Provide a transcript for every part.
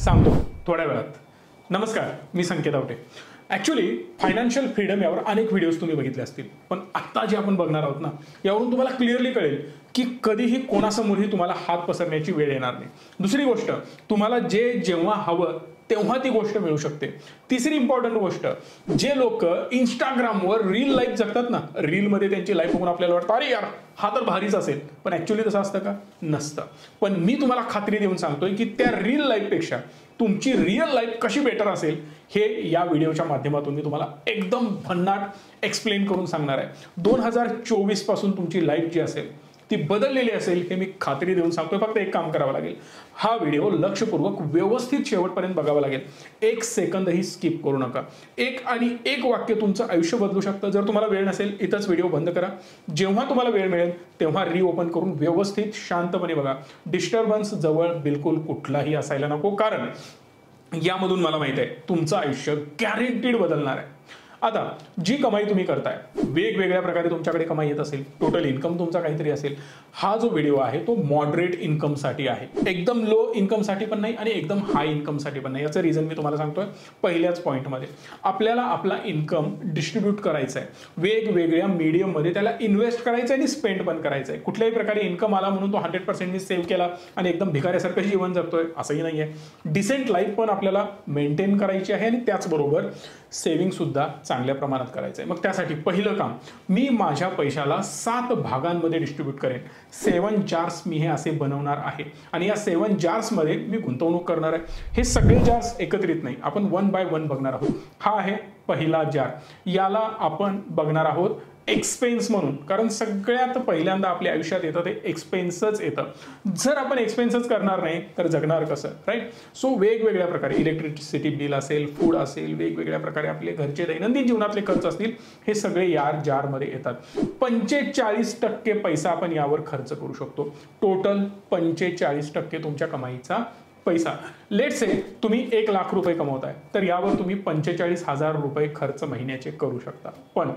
सांगतो थोड्या वेळात. नमस्कार, मी संकेत आवटे. ॲक्च्युली फायनान्शियल फ्रीडम यावर अनेक व्हिडिओज तुम्ही बघितले असतील, पण आत्ता जे आपण बघणार आहोत ना, यावरून तुम्हाला क्लिअरली कळेल की कधीही कोणासमोरही तुम्हाला हात पसरण्याची वेळ येणार नाही. दुसरी गोष्ट, तुम्हाला जेव्हा हवं तेव्हा ती गोष्ट मिळू शकते. तिसरी इम्पॉर्टंट गोष्ट, जे लोक इंस्टाग्रामवर रील लाईफ जगतात ना, रीलमध्ये त्यांची लाईफ बघून आपल्याला वाटतं अरे यार हा तर भारीच असेल, पण ॲक्च्युली तसं असतं का? नसतं. पण मी तुम्हाला खात्री देऊन सांगतोय की त्या रील लाईफपेक्षा तुमची रिअल लाईफ कशी बेटर असेल हे या व्हिडिओच्या माध्यमातून मी तुम्हाला एकदम भन्नाट एक्सप्लेन करून सांगणार आहे. 2024 पासून तुमची लाईफ जी असेल ती बदललेली असेल हे मी खात्री देऊन सांगतोय. फक्त एक काम करावं लागेल, हा व्हिडिओ लक्षपूर्वक व्यवस्थित शेवटपर्यंत बघावा लागेल. एक सेकंदही स्किप करू नका. एक वाक्य तुमचं आयुष्य बदलू शकतं. जर तुम्हाला वेळ नसेल इथंच व्हिडिओ बंद करा. जेव्हा तुम्हाला वेळ मिळेल तेव्हा रिओपन करून व्यवस्थित शांतपणे बघा. डिस्टर्बन्स जवळ बिलकुल कुठलाही असायला नको, कारण यामधून मला माहित आहे तुमचं आयुष्य गॅरंटीड बदलणार आहे. आता जी कमाई तुम्ही करताय, वेगवेगळ्या प्रकारे तुमच्याकडे कमाई येत असेल, टोटल इन्कम तुमचा काहीतरी असेल, हा जो व्हिडिओ आहे तो मॉडरेट इन्कमसाठी आहे. एकदम लो इन्कमसाठी पण नाही आणि एकदम हाय इन्कमसाठी पण नाही. याचं रिझन मी तुम्हाला सांगतोय पहिल्याच पॉईंटमध्ये. आपल्याला आपला इन्कम डिस्ट्रीब्यूट करायचा आहे, वेगवेगळ्या मीडियममध्ये त्याला इन्व्हेस्ट करायचं आहे आणि स्पेंड पण करायचं आहे. कुठल्याही प्रकारे इन्कम आला म्हणून तो 100% मी सेव्ह केला आणि एकदम भिकाऱ्यासारखं जीवन जगतोय असंही नाही आहे. डिसेंट लाईफ पण आपल्याला मेंटेन करायची आहे आणि त्याचबरोबर सेव्हिंग सुद्धा चांगल्या प्रमाणात करायचं आहे. मग त्यासाठी पहिलं काम, मी माझ्या पैशाला 7 भागांमध्ये डिस्ट्रीब्यूट करेन. 7 जार्स मी हे असे बनवणार आहे आणि या 7 जार्समध्ये मी गुंतवणूक करणार आहे. हे सगळे जार्स एकत्रित नाही, आपण 1 बाय 1 बघणार आहोत. हा आहे पहिला जार. याला आपण बघणार आहोत एक्सपेन्स म्हणून, कारण सगळ्यात पहिल्यांदा आपल्या आयुष्यात येतं ते एक्सपेन्सच येतं. जर आपण एक्सपेन्सच करणार नाही तर जगणार कसं, राईट? सो वेगवेगळ्या प्रकारे इलेक्ट्रिसिटी बिल असेल, फूड असेल, वेगवेगळ्या प्रकारे आपले घरचे दैनंदिन जीवनातले खर्च असतील, हे सगळे या जारमध्ये येतात. 45% पैसा आपण यावर खर्च करू शकतो. टोटल 45% तुमच्या कमाईचा पैसा. लेट्स से तुम्ही 1 लाख रुपये कमवताय तर यावर तुम्ही 45,000 रुपये खर्च महिन्याचे करू शकता. पण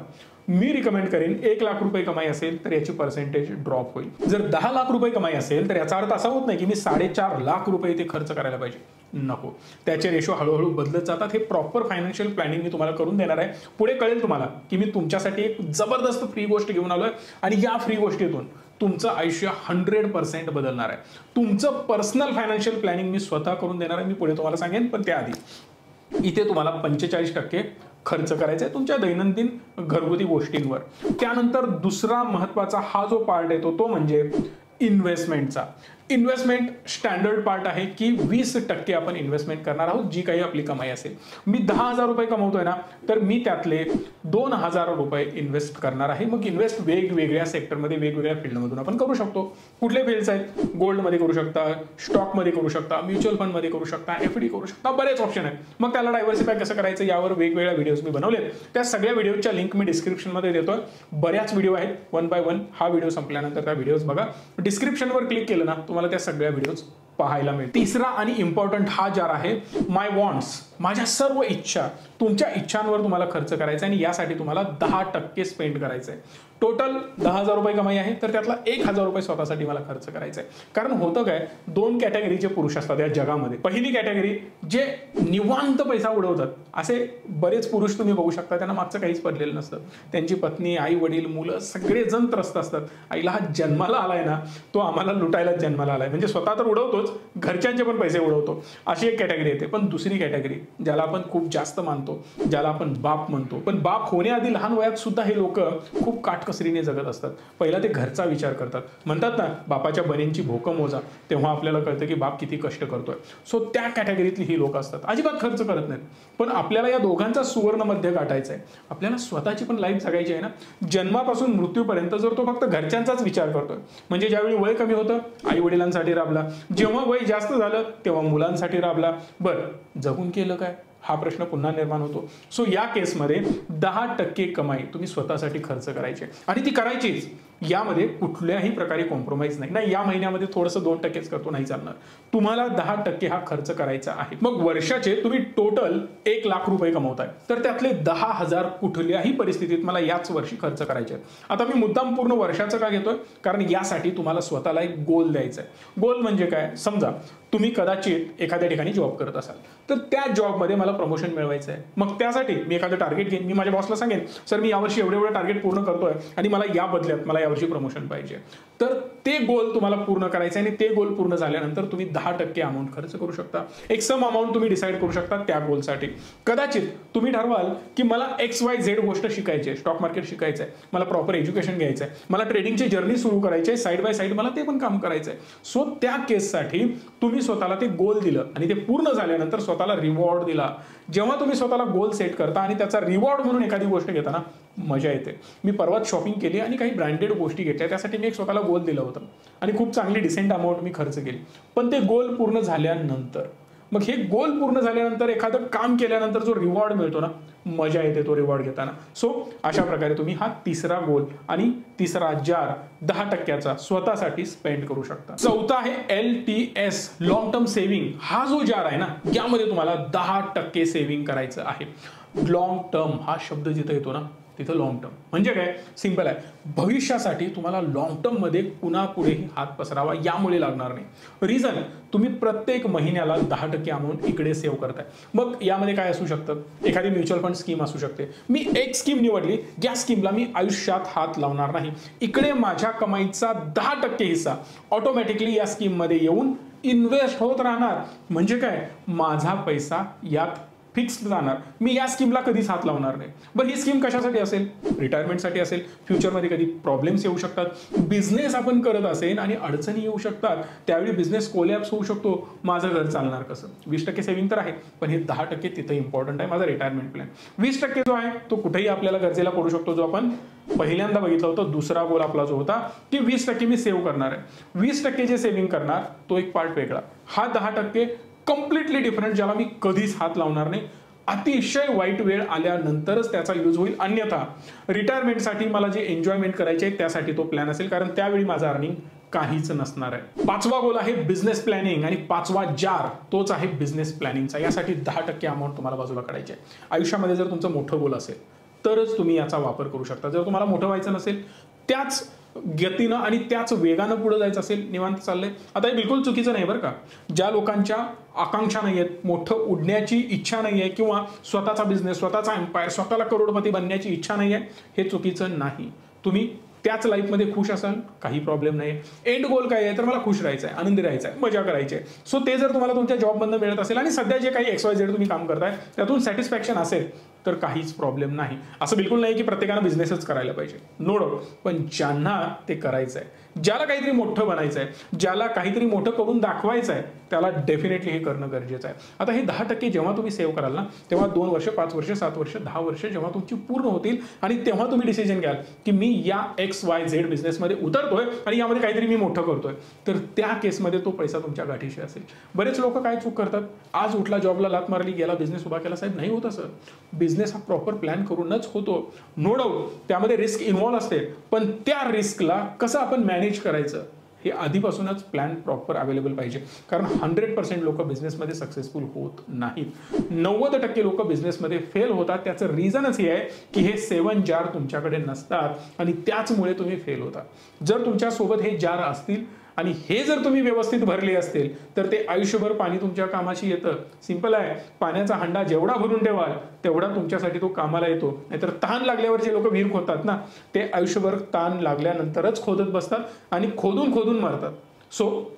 मी रिकमेंड करेन 1 लाख रुपये कमाई असेल तर याची पर्सेंटेज ड्रॉप होईल. जर 10 लाख रुपये कमाई असेल तर याचा अर्थ असा होत नाही की मी 4.5 लाख रुपये ते खर्च करायला पाहिजे. नको, त्याचे रेशो हळूहळू बदलत जातात. हे प्रॉपर फायनान्शियल प्लॅनिंग मी तुम्हाला करून देणार आहे. पुढे कळेल तुम्हाला की मी तुमच्यासाठी एक जबरदस्त फ्री गोष्ट घेऊन आलोय आणि या फ्री गोष्टीतून तुमचं आयुष्य 100% बदलणार आहे. तुमचं पर्सनल फायनान्शियल प्लॅनिंग मी स्वतः करून देणार आहे. मी पुढे तुम्हाला सांगेन, पण त्याआधी इथे तुम्हाला 45% खर्च करायचा आहे तुमच्या दैनंदिन घरगुती गोष्टींवर. त्यानंतर दुसरा महत्वाचा हा जो पार्ट येतो तो म्हणजे इन्व्हेस्टमेंटचा. इन्व्हेस्टमेंट स्टँडर्ड पार्ट आहे की 20% आपण इन्व्हेस्टमेंट करणार आहोत जी काही आपली कमाई असेल. मी 10,000 रुपये कमवतोय ना, तर मी त्यातले 2,000 रुपये इन्व्हेस्ट करणार आहे. मग इन्व्हेस्ट वेगवेगळ्या सेक्टरमध्ये, वेगवेगळ्या फील्डमधून आपण करू शकतो. कुठले फील्ड्स आहेत? गोल्डमध्ये करू शकता, स्टॉकमध्ये करू शकता, म्युच्युअल फंडमध्ये करू शकता, FD करू शकता, बरेच ऑप्शन आहेत. मग त्याला डायव्हर्सिफाय कसं करायचं यावर वेगवेगळ्या व्हिडिओज मी बनवलेत. त्या सगळ्या व्हिडिओच्या लिंक मी डिस्क्रिप्शनमध्ये देतोय. बऱ्याच व्हिडिओ आहेत 1 बाय 1. हा व्हिडिओ संपल्यानंतर त्या व्हिडिओज बघा. डिस्क्रिप्शनवर क्लिक केलं ना तुम्हाला त्या सगळ्या व्हिडिओज पाहायला मिळेल. तिसरा आणि इम्पॉर्टंट हा जार आहे माय वॉन्ट्स. माझ्या सर्व इच्छा, तुमच्या इच्छांवर तुम्हाला खर्च करायचा आहे आणि यासाठी तुम्हाला 10% स्पेंड करायचं आहे. टोटल 10,000 रुपये कमाई आहे तर त्यातला 1,000 रुपये स्वतःसाठी मला खर्च करायचा आहे. कारण होतं काय, 2 कॅटेगरीचे पुरुष असतात या जगामध्ये. पहिली कॅटेगरी जे निवांत पैसा उडवतात, असे बरेच पुरुष तुम्ही बघू शकता, त्यांना मागचं काहीच पडलेलं नसतं. त्यांची पत्नी, आई वडील, मुलं सगळेजण त्रस्त असतात. आईला हा जन्माला आलाय ना, तो आम्हाला लुटायला जन्माला आलाय. म्हणजे स्वतः तर उडवतोच, घरच्यांचे पण पैसे उडवतो, अशी एक कॅटेगरी येते. पण दुसरी कॅटेगरी ज्याला आपण खूप जास्त मानतो, ज्याला आपण बाप म्हणतो, पण बाप होण्याआधी लहान वयात सुद्धा हे लोक खूप काटकसरीने जगत असतात. पहिला ते घरचा विचार करतात. म्हणतात ना, बापाच्या बनेंची भोकं मोजा, तेव्हा आपल्याला कळतं की बाप किती कष्ट करतोय. सो त्या कॅटेगरीतली ही लोक असतात, अजिबात खर्च करत नाहीत. पण आपल्याला या दोघांचा सुवर्ण मध्य गाठायचा आहे. आपल्याला स्वतःची पण लाईफ जगायची आहे ना. जन्मापासून मृत्यूपर्यंत जर तो फक्त घरच्यांचाच विचार करतोय, म्हणजे ज्यावेळी वय कमी होतं आई वडिलांसाठी राबला, जेव्हा वय जास्त झालं तेव्हा मुलांसाठी राबला, बरं जगून केलं काय? हा प्रश्न पुन्हा निर्माण होतो. सो या केसमध्ये 10% कमाई तुम्ही स्वतःसाठी खर्च करायची आणि ती करायचीच. यामध्ये कुठल्याही प्रकारे कॉम्प्रोमाइज नाही. या महिन्यामध्ये थोडंसं 2%च करतो, नाही चालणार. तुम्हाला 10% हा खर्च करायचा आहे. मग वर्षाचे तुम्ही टोटल 1 लाख रुपये कमवताय, तर त्यातले 10,000 कुठल्याही परिस्थितीत मला याच वर्षी खर्च करायचे आहेत. आता मी मुद्दाम पूर्ण वर्षाचं का घेतोय, कारण यासाठी तुम्हाला स्वतःला एक गोल द्यायचा आहे. गोल म्हणजे काय, समजा तुम्ही कदाचित एखाद्या ठिकाणी जॉब करत असाल, तर त्या जॉबमध्ये मला प्रमोशन मिळवायचं आहे. मग त्यासाठी मी एखादं टार्गेट घेईन. मी माझ्या बॉसला सांगेन, सर मी यावर्षी एवढे टार्गेट पूर्ण करतोय आणि मला या बदल्यात मला यावर्षी प्रमोशन पाहिजे. तर ते गोल तुम्हाला पूर्ण करायचं आहे आणि ते गोल पूर्ण झाल्यानंतर तुम्ही 10% अमाऊंट खर्च करू शकता. एक सम अमाऊंट तुम्ही डिसाईड करू शकता त्या गोलसाठी. कदाचित तुम्ही ठरवाल की मला XYZ गोष्ट शिकायची आहे, स्टॉक मार्केट शिकायचं आहे, मला प्रॉपर एज्युकेशन घ्यायचं आहे, मला ट्रेडिंगची जर्नी सुरू करायची आहे, साईड बाय साईड मला ते पण काम करायचं आहे. सो त्या केससाठी तुम्ही स्वतःला ते गोल दिलं आणि ते पूर्ण झाल्यानंतर स्वतःला रिवॉर्ड दिला. जेव्हा तुम्ही स्वतःला गोल सेट करता आणि त्याचा रिवॉर्ड म्हणून एखादी गोष्ट घेताना मजा येते. मी परवाच शॉपिंग केली आणि काही ब्रँडेड गोष्टी घेतल्या, त्यासाठी मी एक स्वतःला गोल दिलं होतं आणि खूप चांगली डिसेंट अमाऊंट मी खर्च केली. पण ते गोल पूर्ण झाल्यानंतर, मग हे गोल पूर्ण झाल्यानंतर एखादं काम केल्यानंतर जो रिवॉर्ड मिळतो ना, मजा येते तो रिवॉर्ड घेताना. सो अशा प्रकारे तुम्ही हा तिसरा गोल आणि तिसरा जार 10%चा स्वतःसाठी स्पेंड करू शकता. चौथा आहे LTS, लॉंग टर्म सेव्हिंग. हा जो जार आहे ना, यामध्ये तुम्हाला 10% सेव्हिंग करायचं आहे. लॉंग टर्म हा शब्द जिथे येतो ना, तिथं लॉंग टर्म म्हणजे काय, सिंपल आहे. भविष्यासाठी तुम्हाला लॉंग टर्म मध्ये पुन्हा पुढेही हात पसरावा यामुळे लागणार नाही. रिझन, तुम्ही प्रत्येक महिन्याला 10% अमाऊंट इकडे सेव्ह करताय. मग यामध्ये काय असू शकतं, एखादी म्युच्युअल फंड स्कीम असू शकते. मी एक स्कीम निवडली, ज्या स्कीमला मी आयुष्यात हात लावणार नाही. इकडे माझ्या कमाईचा 10% हिस्सा ऑटोमॅटिकली या स्कीम मध्ये येऊन इन्व्हेस्ट होत राहणार. म्हणजे काय, माझा पैसा यात फिक्स जाणार. मी या स्कीमला कधीच हात लावणार नाही. बरं, ही स्कीम कशासाठी असेल, रिटायरमेंटसाठी असेल. फ्युचरमध्ये कधी प्रॉब्लेम्स येऊ शकतात, बिझनेस आपण करत असेल आणि अडचणी येऊ शकतात, त्यावेळी बिझनेस कोलॅप्स होऊ शकतो, माझं घर चालणार कसं. 20% सेव्हिंग तर आहे, पण हे 10% तिथं इम्पॉर्टंट आहे, माझा रिटायरमेंट प्लॅन. 20% जो आहे तो कुठेही आपल्याला गरजेला पडू शकतो, जो आपण पहिल्यांदा बघितलं होतं. दुसरा गोल आपला जो होता की 20% मी सेव्ह करणार आहे. 20% जे सेव्हिंग करणार तो एक पार्ट वेगळा. हा 10% कम्प्लिटली डिफरंट, ज्याला मी कधीच हात लावणार नाही. अतिशय वाईट वेळ आल्यानंतरच त्याचा यूज होईल. अन्यथा रिटायरमेंटसाठी मला जे एन्जॉयमेंट करायचे आहे त्यासाठी तो प्लॅन असेल, कारण त्यावेळी माझं अर्निंग काहीच नसणार आहे. पाचवा गोल आहे बिझनेस प्लॅनिंग आणि पाचवा जार तोच आहे बिझनेस प्लॅनिंगचा. यासाठी 10% अमाऊंट तुम्हाला बाजूला काढायची आहे. आयुष्यामध्ये जर तुमचं मोठं गोल असेल तरच तुम्ही याचा वापर करू शकता. जर तुम्हाला मोठं व्हायचं नसेल, त्याच गतीनं आणि त्याच वेगानं पुढे जायचं असेल, निवांत चाललंय, आता हे बिलकुल चुकीचं नाही बरं का. ज्या लोकांच्या आकांक्षा नाही आहेत, मोठं उडण्याची इच्छा नाही आहे, किंवा स्वतःचा बिझनेस, स्वतःचा एम्पायर, स्वतःला करोडपती बनण्याची इच्छा नाही आहे, हे चुकीचं नाही. तुम्ही त्याच लाईफमध्ये खुश असाल, काही प्रॉब्लेम नाही. एंड गोल काय आहे, तर मला खुश राहायचं आहे, आनंदी राहायचं आहे, मजा करायची आहे. सो ते जर तुम्हाला तुमच्या जॉबमधनं मिळत असेल आणि सध्या जे काही XYZ तुम्ही काम करताय त्यातून सॅटिस्फॅक्शन असेल, तर काहीच प्रॉब्लेम नाही. असं बिलकुल नाही की प्रत्येकानं बिझनेसच करायला पाहिजे, नो डाऊट. पण ज्यांना ते करायचं आहे, ज्याला काहीतरी मोठं बनायचं आहे, ज्याला काहीतरी मोठं करून दाखवायचं आहे, त्याला डेफिनेटली हे करणं गरजेचं आहे. आता हे 10% जेव्हा तुम्ही सेव्ह कराल ना, तेव्हा 2 वर्ष, 5 वर्ष, 7 वर्ष, 10 वर्ष जेव्हा तुमची पूर्ण होतील आणि तेव्हा तुम्ही डिसिजन घ्याल की मी या XYZ बिझनेसमध्ये उतरतोय आणि यामध्ये काहीतरी मी मोठं करतोय, तर त्या केसमध्ये तो पैसा तुमच्या गाठीशी असेल. बरेच लोक काय चूक करतात, आज उठला, जॉबला लात मारली, गेला, बिझनेस उभा केला. साहेब, नाही होत असं. बिझनेस हा प्रॉपर प्लॅन करूनच होतो, नो डाऊट. त्यामध्ये रिस्क इन्व्हॉल्व असते, पण त्या रिस्कला कसं आपण मॅनेज करायचं हे आधीपासूनच प्लॅन प्रॉपर अवेलेबल पाहिजे. कारण 100% लोक बिझनेसमध्ये सक्सेसफुल होत नाहीत. 90% लोक बिझनेसमध्ये फेल होतात. त्याचं रिझनच हे आहे की हे 7 जार तुमच्याकडे नसतात आणि त्याचमुळे तुम्ही फेल होता. जर तुमच्यासोबत हे जार असतील आणि हे जर तुम्ही व्यवस्थित भरले असतील, तर ते आयुष्यभर पाणी तुमच्या कामाशी येतं. सिंपल आहे, पाण्याचा हंडा जेवढा भरून ठेवाल तेवढा तुमच्यासाठी तो कामाला येतो. नाहीतर ताण लागल्यावर जे लोक विहीर खोदतात ना, ते आयुष्यभर ताण लागल्यानंतरच खोदत बसतात आणि खोदून खोदून मरतात. सो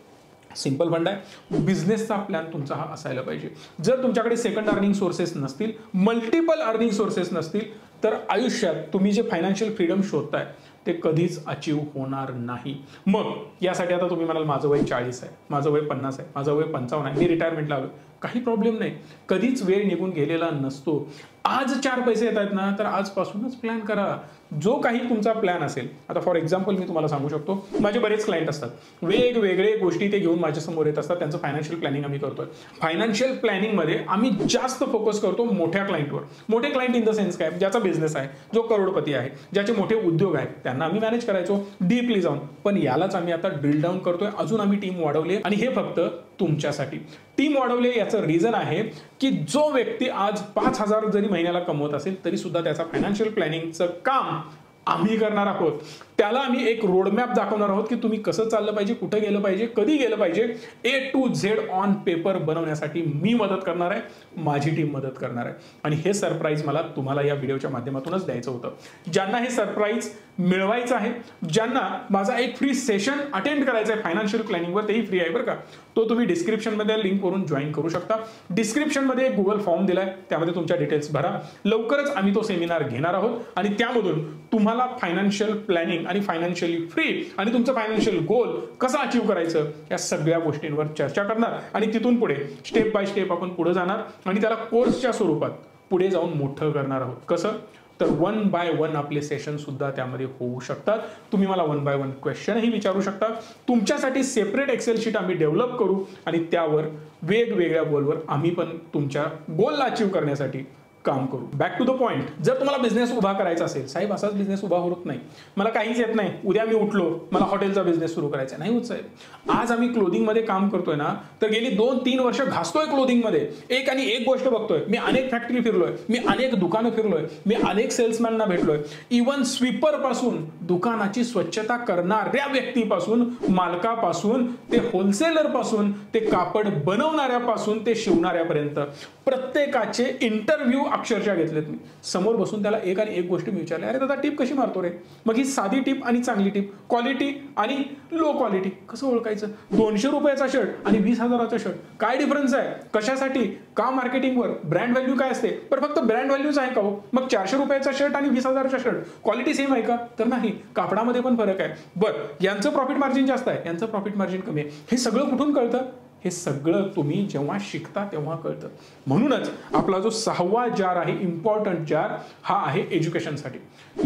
सिंपल फंड आहे, बिझनेसचा प्लॅन तुमचा हा असायला पाहिजे. जर तुमच्याकडे सेकंड अर्निंग सोर्सेस नसतील, मल्टिपल अर्निंग सोर्सेस नसतील, तर आयुष्यात तुम्ही जे फायनान्शियल फ्रीडम शोधताय ते कधीच अचीव होणार नाही. मग यासाठी आता तुम्ही म्हणाल माझं वय 40 आहे, माझं वय 50 आहे, माझं वय 55 आहे, मी रिटायरमेंटला आलो. काही प्रॉब्लेम नाही. कधीच वेळ निघून गेलेला नसतो. आज 4 पैसे येत आहेत ना, तर आजपासूनच प्लॅन करा. जो काही तुमचा प्लॅन असेल, आता फॉर एक्झाम्पल मी तुम्हाला सांगू शकतो, माझे बरेच क्लायंट असतात, वेगवेगळे गोष्टी ते घेऊन माझ्यासमोर येत असतात, त्यांचं फायनान्शियल प्लॅनिंग आम्ही करतोय. फायनान्शियल प्लॅनिंगमध्ये आम्ही जास्त फोकस करतो मोठ्या क्लायंटवर. मोठे क्लायंट इन द सेन्स काय, ज्याचा बिझनेस आहे, जो करोडपती आहे, ज्याचे मोठे उद्योग आहेत, त्यांना आम्ही मॅनेज करायचो डीपली जाऊन. पण यालाच आम्ही आता ड्रिल डाऊन करतोय, अजून आम्ही टीम वाढवली आणि हे फक्त तुमच्यासाठी. टीम वाढवले याचं रिझन आहे की जो व्यक्ती आज 5,000 जरी महिन्याला कमवत असेल तरी सुद्धा त्याचा फायनान्शियल प्लॅनिंगचं काम आम्ही करणार आहोत. त्याला आम्ही एक रोडमॅप दाखवणार आहोत की तुम्ही कसं चाललं पाहिजे, कुठे गेलं पाहिजे, कधी गेलं पाहिजे. A to Z on paper बनवण्यासाठी मी मदत करणार आहे, माझी टीम मदत करणार आहे. आणि हे सरप्राईज मला तुम्हाला या व्हिडिओच्या माध्यमातूनच द्यायचं होतं. ज्यांना हे सरप्राईज मिळवायचं आहे, ज्यांना माझा एक फ्री सेशन अटेंड करायचा आहे फायनान्शियल प्लॅनिंगवर, तेही फ्री आहे बरं का, तो तुम्ही डिस्क्रिप्शनमध्ये लिंकवरून जॉईन करू शकता. डिस्क्रिप्शनमध्ये एक गुगल फॉर्म दिलाय, त्यामध्ये तुमच्या डिटेल्स भरा. लवकरच आम्ही तो सेमिनार घेणार आहोत आणि त्यामधून तुम्हाला फायनान्शियल प्लॅनिंग आणि फायनान्शियली फ्री आणि तुमचं फायनान्शियल गोल कसं अचीव्ह करायचं या सगळ्या गोष्टींवर चर्चा करणार आणि तिथून पुढे स्टेप बाय स्टेप आपण पुढे जाणार आणि त्याला कोर्सच्या स्वरूपात पुढे जाऊन मोठं करणार आहोत. कसं तर 1 by 1 आपले सेशन सुद्धा त्यामध्ये होऊ शकतात. तुम्ही मला 1 by 1 क्वेश्चनही विचारू शकता. तुमच्यासाठी सेपरेट एक्सेल शीट आम्ही डेव्हलप करू आणि त्यावर वेगवेगळ्या गोलवर आम्ही पण तुमच्या गोलला अचीव्ह करण्यासाठी काम करू. बॅक टू द पॉइंट, जर तुम्हाला बिझनेस उभा करायचा असेल, साहेब असाच बिझनेस उभा होत नाही, मला काहीच येत नाही, उद्या मी उठलो मला हॉटेलचा बिझनेस सुरू करायचा नाही होत साहेब. आज आम्ही क्लोथिंगमध्ये काम करतोय ना, तर गेली 2-3 वर्ष घासतोय क्लोथिंगमध्ये, एक आणि एक गोष्ट बघतोय. मी अनेक फॅक्टरी फिरलोय, मी अनेक दुकानं फिरलोय, मी अनेक सेल्समॅनना भेटलोय. इव्हन स्वीपर पासून, दुकानाची स्वच्छता करणाऱ्या व्यक्तीपासून, मालकापासून ते होलसेलर पासून, ते कापड बनवणाऱ्यापासून ते शिवणाऱ्यापर्यंत प्रत्येकाचे इंटरव्ह्यू अक्षरशः घेतलेत मी. समोर बसून त्याला एक आणि एक गोष्ट मी विचारली, अरे दादा टिप कशी मारतो रे? मग ही साधी टिप आणि चांगली टिप, क्वालिटी आणि लो क्वालिटी कसं ओळखायचं? 200 रुपयाचा शर्ट आणि 20,000चा शर्ट काय डिफरन्स आहे? कशासाठी? का मार्केटिंगवर? ब्रँड व्हॅल्यू काय असते? पण फक्त ब्रँड व्हॅल्यूच आहे का हो? मग 400 रुपयाचा शर्ट आणि 20,000चा शर्ट क्वालिटी सेम आहे का? तर नाही, कापडामध्ये पण फरक आहे. बरं, यांचं प्रॉफिट मार्जिन जास्त आहे, यांचं प्रॉफिट मार्जिन कमी आहे. हे सगळं कुठून कळतं? हे सगळं तुम्ही जेव्हा शिकता तेव्हा कळतं. म्हणूनच आपला जो 6वा जार आहे, इम्पॉर्टंट जार, हा आहे एज्युकेशनसाठी.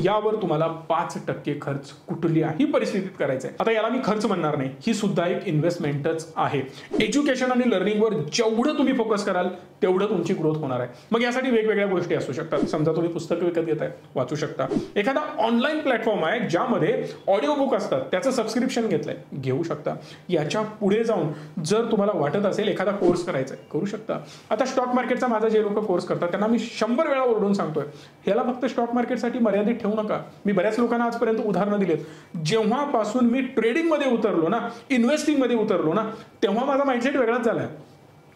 यावर तुम्हाला 5% खर्च कुठल्याही परिस्थितीत करायचा आहे. आता याला मी खर्च म्हणणार नाही, ही सुद्धा एक इन्व्हेस्टमेंटच आहे. एज्युकेशन आणि लर्निंगवर जेवढं तुम्ही फोकस कराल तेवढं तुमची ग्रोथ होणार आहे. मग यासाठी वेगवेगळ्या गोष्टी असू शकतात. समजा तुम्ही पुस्तकं विकत घेताय, वाचू शकता. एखादा ऑनलाईन प्लॅटफॉर्म आहे ज्यामध्ये ऑडिओ बुक असतात, त्याचं सबस्क्रिप्शन घेतलंय, घेऊ शकता. याच्या पुढे जाऊन जर तुम्हाला वाटत असेल एखादा कोर्स करायचा आहे, करू शकता. आता स्टॉक मार्केटचा माझा जे लोक कोर्स करतात त्यांना मी 100 वेळा ओरडून सांगतोय, ह्याला फक्त स्टॉक मार्केटसाठी मर्यादित ठेवू नका. मी बऱ्याच लोकांना आजपर्यंत उदाहरणं दिलेत. जेव्हापासून मी ट्रेडिंगमध्ये उतरलो ना, इन्व्हेस्टिंगमध्ये उतरलो ना, तेव्हा माझा माइंडसेट वेगळाच झालाय.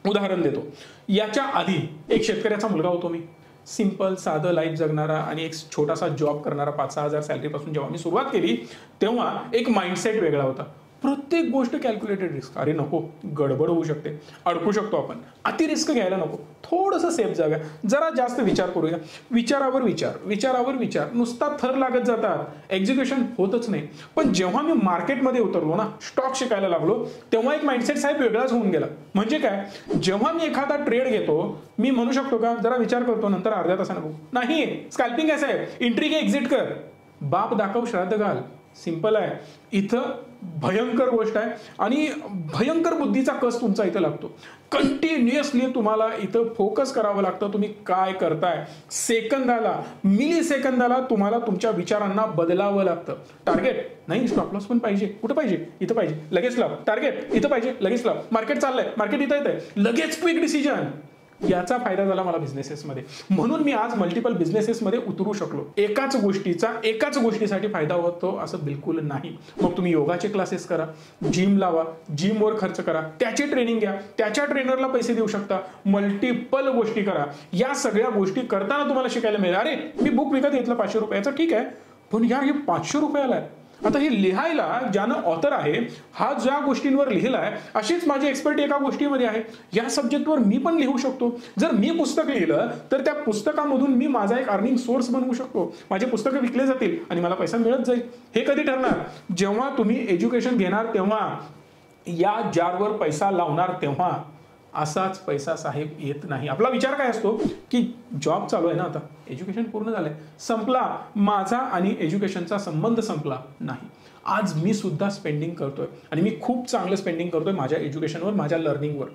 उदाहरण देतो. याच्या आधी एक शेतकऱ्याचा मुलगा होतो मी, सिंपल साधं लाईफ जगणारा आणि एक छोटासा जॉब करणारा. 5-6 हजार सॅलरी पासून जेव्हा मी सुरुवात केली तेव्हा एक माइंडसेट वेगळा होता. प्रत्येक गोष्ट कॅल्क्युलेटेड रिस्क. अरे नको, गडबड होऊ शकते, अडकू शकतो आपण, अति रिस्क घ्यायला नको, थोडंसं सेफ जाऊया, जरा जास्त विचार करूया. विचारावर विचार, विचारावर विचार, नुसता थर लागत जातात, एक्झिक्युशन होतच नाही. पण जेव्हा मी मार्केटमध्ये उतरलो ना, स्टॉक शिकायला लागलो, तेव्हा एक माइंडसेट साहेब वेगळाच होऊन गेला. म्हणजे काय, जेव्हा मी एखादा ट्रेड घेतो, मी म्हणू शकतो का जरा विचार करतो नंतर अर्ध्या तासाने बघू? नाही, स्कॅल्पिंग आहे साहेब, एंट्री घे, एक्झिट कर, बाप दाखव श्राद्ध घाल. सिंपल आहे. इथं भयंकर गोष्ट आहे आणि भयंकर बुद्धीचा कस तुमचा इथं लागतो. कंटिन्युअसली तुम्हाला इथं फोकस करावं लागतं. तुम्ही काय करताय, सेकंदाला, मिली सेकंदाला तुम्हाला तुमच्या विचारांना बदलावं लागतं. टार्गेट नाही, स्टॉप लॉस पण पाहिजे. कुठं पाहिजे? इथं पाहिजे, लगेच लाव. टार्गेट इथं पाहिजे, लगेच लाव. मार्केट चाललंय, मार्केट इथं येतंय, लगेच क्विक डिसिजन. याचा फायदा झाला मला बिझनेसेसमध्ये. म्हणून मी आज मल्टिपल बिझनेसेसमध्ये उतरू शकलो. एकाच गोष्टीसाठी फायदा होतो असं बिलकुल नाही. मग तुम्ही योगाचे क्लासेस करा, जिम लावा, जिमवर खर्च करा, त्याचे ट्रेनिंग घ्या, त्याच्या ट्रेनरला पैसे देऊ शकता, मल्टिपल गोष्टी करा. या सगळ्या गोष्टी करताना तुम्हाला शिकायला मिळेल. अरे मी बुक विकत घेतलं 500 रुपयाचं, ठीक आहे, पण यार हे 500 रुपयाला आहे. आता हे लिहायला ज्यानं ऑथर आहे, हा ज्या गोष्टींवर लिहिलाय, अशीच माझी एक्सपर्ट एका गोष्टीमध्ये आहे. या सब्जेक्टवर मी पण लिहू शकतो. जर मी पुस्तक लिहिलं तर त्या पुस्तकामधून मी माझा एक अर्निंग सोर्स बनवू शकतो. माझे पुस्तकं विकले जातील आणि मला पैसा मिळत जाईल. हे कधी ठरणार? जेव्हा तुम्ही एज्युकेशन घेणार तेव्हा, या जारवर पैसा लावणार तेव्हा. असाच पैसा साहेब येत नाही. आपला विचार काय असतो की जॉब चालू आहे ना, आता एज्युकेशन पूर्ण झालंय, संपला. माझा आणि एज्युकेशनचा संबंध संपला नाही. आज मी सुद्धा स्पेंडिंग करतोय आणि मी खूप चांगलं स्पेंडिंग करतोय माझ्या एज्युकेशनवर, माझ्या लर्निंगवर.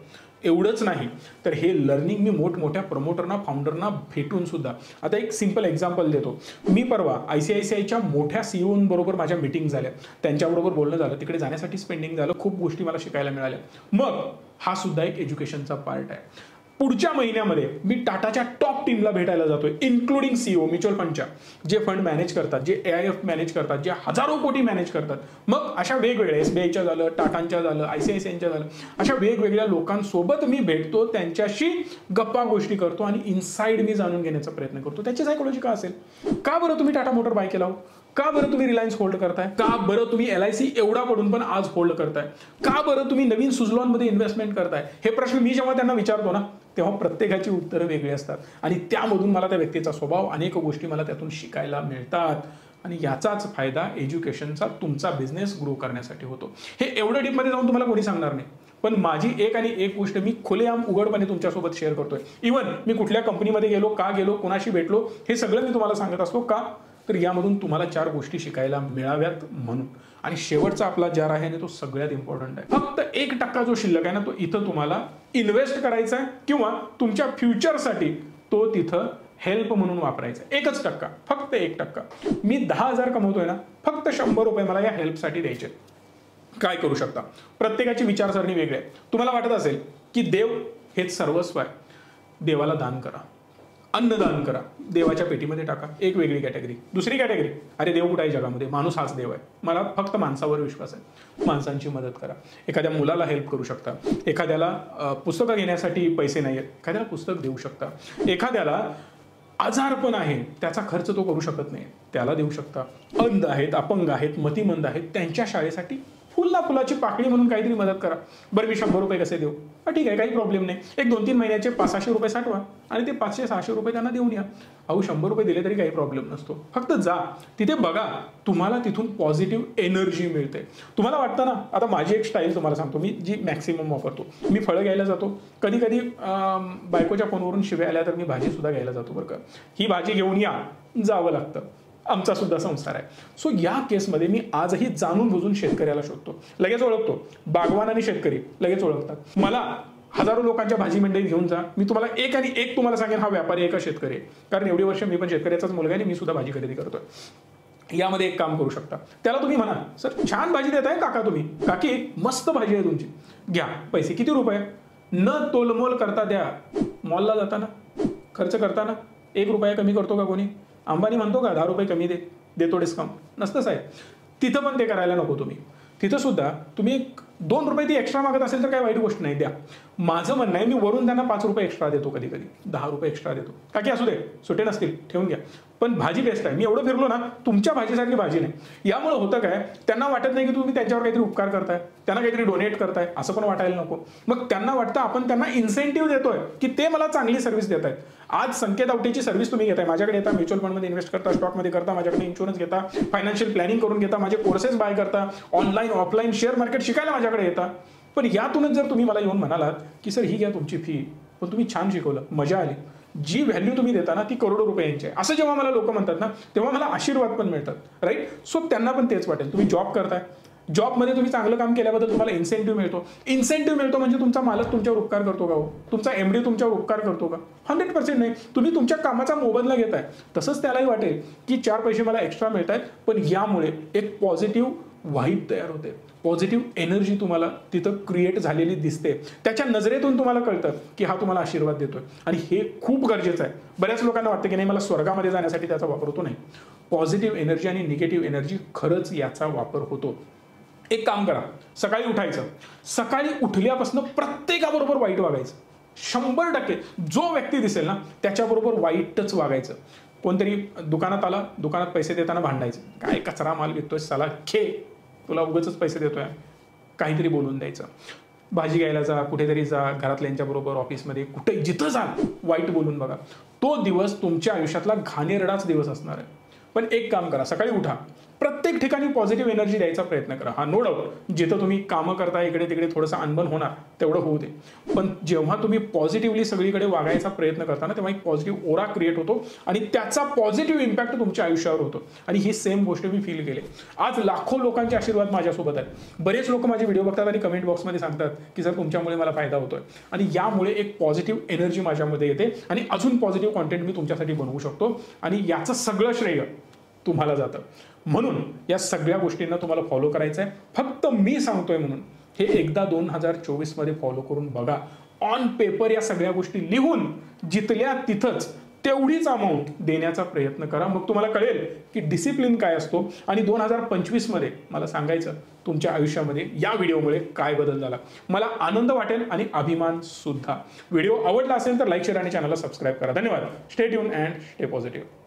एवढंच नाही तर हे लर्निंग मी मोठमोठ्या प्रमोटरना, फाउंडरना भेटून सुद्धा. आता एक सिंपल एक्झाम्पल देतो. मी परवा ICICIच्या मोठ्या CEO बरोबर माझ्या मीटिंग झाल्या, त्यांच्याबरोबर बोलणं झालं, तिकडे जाण्यासाठी स्पेंडिंग झालं, खूप गोष्टी मला शिकायला मिळाल्या. मग हा सुद्धा एक एज्युकेशनचा पार्ट आहे. पुढच्या महिन्यामध्ये मी टाटाच्या टॉप टीमला भेटायला जातोय, इन्क्लुडिंग CEO म्युच्युअल फंडच्या, जे फंड मॅनेज करतात, जे AIF मॅनेज करतात, जे हजारो कोटी मॅनेज करतात. मग अशा वेगवेगळ्या SBIच्या झालं, टाटांच्या झालं, ICICIच्या झालं, अशा वेगवेगळ्या लोकांसोबत मी भेटतो, त्यांच्याशी गप्पा गोष्टी करतो आणि इनसाइड मी जाणून घेण्याचा प्रयत्न करतो. त्याची सायकोलॉजी का असेल? का बरं तुम्ही टाटा मोटर बाय केला हो? का बरं तुम्ही रिलायन्स होल्ड करताय? का बरं तुम्ही LIC एवढा पडून पण आज होल्ड करताय? का बरं तुम्ही नवीन सुझलॉनमध्ये इन्व्हेस्टमेंट करताय? हे प्रश्न मी जेव्हा त्यांना विचारतो ना, तेव्हा प्रत्येकाची उत्तरं वेगळी असतात आणि त्यामधून मला त्या व्यक्तीचा स्वभाव, अनेक गोष्टी मला त्यातून शिकायला मिळतात. आणि याचाच फायदा एज्युकेशनचा तुमचा बिझनेस ग्रो करण्यासाठी होतो. हे एवढं डीपमध्ये जाऊन तुम्हाला कोणी सांगणार नाही, पण माझी एक आणि एक गोष्ट मी खुलेआम उघडपणे तुमच्यासोबत शेअर करतोय. इव्हन मी कुठल्या कंपनीमध्ये गेलो, का गेलो, कोणाशी भेटलो, हे सगळं मी तुम्हाला सांगत असतो. का तर यामधून तुम्हाला 4 गोष्टी शिकायला मिळाव्यात म्हणून. आणि शेवटचा आपला जार आहे आणि तो सगळ्यात इम्पॉर्टंट आहे. फक्त 1% जो शिल्लक आहे ना, तो इथं तुम्हाला इन्व्हेस्ट करायचा आहे किंवा तुमच्या फ्युचरसाठी तो तिथं हेल्प म्हणून वापरायचा. 1%, फक्त 1%. मी 10,000 कमवतोय ना, फक्त 100 रुपये मला या हेल्पसाठी द्यायचे. काय करू शकता? प्रत्येकाची विचारसरणी वेगळी आहे. तुम्हाला वाटत असेल की देव हेच सर्वस्व आहे, देवाला दान करा, अन्नदान करा, देवाच्या पेटीमध्ये टाका, एक वेगळी कॅटेगरी. दुसरी कॅटेगरी, अरे देव कुठे आहे जगामध्ये, माणूस हाच देव आहे, मला फक्त माणसावर विश्वास आहे, माणसांची मदत करा. एखाद्या मुलाला हेल्प करू शकता, एखाद्याला पुस्तकं घेण्यासाठी पैसे नाही आहेत, एखाद्याला पुस्तक देऊ शकता, एखाद्याला आजारपण आहे, त्याचा खर्च तो करू शकत नाही, त्याला देऊ शकता. अंध आहेत, अपंग आहेत, मतिमंद आहेत, त्यांच्या शाळेसाठी फुलाची पाकळी म्हणून काहीतरी मदत करा. बरं मी 100 रुपये कसे देऊ? ठीक आहे, काही प्रॉब्लेम नाही. एक 2-3 महिन्याचे 500-600 रुपये साठवा आणि ते 500-600 रुपये त्यांना देऊन या. अहो 100 रुपये दिले तरी काही प्रॉब्लेम नसतो. फक्त जा तिथे, बघा, तुम्हाला तिथून पॉझिटिव्ह एनर्जी मिळते. तुम्हाला वाटतं ना, आता माझी एक स्टाईल तुम्हाला सांगतो, मी जी मॅक्सिमम वापरतो. मी फळं घ्यायला जातो, कधी कधी बायकोच्या फोनवरून शिव्या आल्या तर मी भाजी सुद्धा घ्यायला जातो. बरं का, ही भाजी घेऊन या, जावं लागतं, आमचा सुद्धा संसार आहे. सो या केसमध्ये मी आजही जाणून बुजून शेतकऱ्याला शोधतो, लगेच ओळखतो. बागवान आणि शेतकरी लगेच ओळखतात मला. हजारो लोकांच्या भाजी मंडईत घेऊन जा, मी तुम्हाला एक आणि एक तुम्हाला सांगेन, हा व्यापारी आहे का शेतकरी आहे. कारण एवढी वर्ष मी पण शेतकऱ्याचाच मुलगा आहे आणि मी सुद्धा भाजी खरेदी करतोय. यामध्ये एक काम करू शकता, त्याला तुम्ही म्हणा, सर छान भाजी देताय काका तुम्ही, काकी मस्त भाजी आहे तुमची, घ्या पैसे. किती रुपये? न तोलमोल करता द्या. मॉलला जाताना, खर्च करताना 1 रुपया कमी करतो का कोणी? अंबानी म्हणतो का 10 रुपये कमी देतो डिस्काउंट? नसतं साहेब. तिथं पण ते करायला नको तुम्ही. तिथं सुद्धा तुम्ही 2 रुपये ती एक्स्ट्रा मागत असेल तर काही वाईट गोष्ट नाही, द्या. माझं म्हणणं आहे, मी वरून त्यांना 5 रुपये एक्स्ट्रा देतो, कधी कधी 10 रुपये एक्स्ट्रा देतो. काकी असू दे, सुटे नसतील ठेवून घ्या, पण भाजी बेस्ट आहे. मी एवढं फिरलो ना, तुमच्या भाजीसारखी भाजी नाही. यामुळे होतं काय, त्यांना वाटत नाही की तुम्ही त्यांच्यावर काहीतरी उपकार करताय, त्यांना काहीतरी डोनेट करताय, असं पण वाटायला नको. मग त्यांना वाटतं आपण त्यांना इन्सेंटिव्ह देतोय की ते मला चांगली सर्व्हिस देत आहेत. आज संकेत आवटेची सर्व्हिस तुम्ही घेताय, माझ्याकडे येता, म्युच्युअल फंडमध्ये इन्व्हेस्ट करता, स्टॉकमध्ये करता, माझ्याकडे इन्शुरन्स घेता, फायनान्शियल प्लॅनिंग करून घेता, माझे कोर्सेस बाय करता, ऑनलाईन ऑफलाईन शेअर मार्केट शिकायला माझ्याकडे येता. पण यातूनच जर तुम्ही मला येऊन म्हणालात की सर ही घ्या तुमची फी, पण तुम्ही छान शिकवलं, मजा आली, जी व्हॅल्यू तुम्ही देता ना ती करोडो रुपयांची आहे, असं जेव्हा मला लोक म्हणतात ना, तेव्हा मला आशीर्वाद पण मिळतात. राईट. सो त्यांना पण तेच वाटेल. तुम्ही जॉब करताय, जॉबमध्ये तुम्ही चांगलं काम केल्याबद्दल तुम्हाला इन्सेंटिव्ह मिळतो. इन्सेंटिव्ह मिळतो म्हणजे तुमचा मालक तुमच्यावर उपकार करतो का हो? तुमचा MD तुमच्यावर उपकार करतो का? 100% नाही. तुम्ही तुमच्या कामाचा मोबदला घेताय. तसंच त्यालाही वाटेल की 4 पैसे मला एक्स्ट्रा मिळत आहेत, पण यामुळे एक पॉझिटिव्ह व्हाईब तयार होते, पॉझिटिव्ह एनर्जी तुम्हाला तिथं क्रिएट झालेली दिसते. त्याच्या नजरेतून तुम्हाला कळतं की हा तुम्हाला आशीर्वाद देतोय. आणि हे खूप गरजेचं आहे. बऱ्याच लोकांना वाटतं की नाही, मला स्वर्गामध्ये जाण्यासाठी त्याचा वापर होतो. नाही, पॉझिटिव्ह एनर्जी आणि निगेटिव्ह एनर्जी खरंच याचा वापर होतो. एक काम करा, सकाळी उठायचं, सकाळी उठल्यापासून प्रत्येकाबरोबर वाईट वागायचं. 100% जो व्यक्ती दिसेल ना त्याच्याबरोबर वाईटच वागायचं. कोणतरी दुकानात आला, दुकानात पैसे देताना भांडायचं, काय कचरा माल विकतोय साला, खे, तुला उगाचच पैसे देतोय, काहीतरी बोलून द्यायचं. भाजी घ्यायला जा, कुठेतरी जा, घरातल्यांच्या बरोबर, ऑफिसमध्ये, कुठे जिथं जा, वाईट बोलून बघा. तो दिवस तुमच्या आयुष्यातला घाणेरडाच दिवस असणार आहे. पण एक काम करा, सकाळी उठा, प्रत्येक ठिकाणी पॉझिटिव्ह एनर्जी द्यायचा प्रयत्न करा. हा नो डाऊट जिथं तुम्ही कामं करता इकडे तिकडे थोडंसं अनबन होणार तेवढं होऊ दे, पण जेव्हा तुम्ही पॉझिटिव्हली सगळीकडे वागायचा प्रयत्न करता ना तेव्हा एक पॉझिटिव्ह ओरा क्रिएट होतो आणि त्याचा पॉझिटिव्ह इम्पॅक्ट तुमच्या आयुष्यावर होतो. आणि ही सेम गोष्ट मी फील केली. आज लाखो लोकांचे आशीर्वाद माझ्यासोबत आहेत. बरेच लोक माझे व्हिडिओ बघतात आणि कमेंट बॉक्समध्ये सांगतात की सर तुमच्यामुळे मला फायदा होतोय, आणि यामुळे एक पॉझिटिव्ह एनर्जी माझ्यामध्ये येते आणि अजून पॉझिटिव्ह कॉन्टेंट मी तुमच्यासाठी बनवू शकतो, आणि याचं सगळं श्रेय तुम्हाला जातं. म्हणून या सगळ्या गोष्टींना तुम्हाला फॉलो करायचं आहे. फक्त मी सांगतोय म्हणून हे एकदा 2024 मध्ये फॉलो करून बघा. ऑन पेपर या सगळ्या गोष्टी लिहून जिथल्या तिथंच तेवढीच अमाऊंट देण्याचा प्रयत्न करा. मग तुम्हाला कळेल की डिसिप्लिन काय असतो. आणि 2025 मध्ये मला सांगायचं तुमच्या आयुष्यामध्ये या व्हिडिओमुळे काय बदल झाला. मला आनंद वाटेल आणि अभिमान सुद्धा. व्हिडिओ आवडला असेल तर लाईक, शेअर आणि चॅनलला सबस्क्राईब करा. धन्यवाद. Stay tune and stay positive.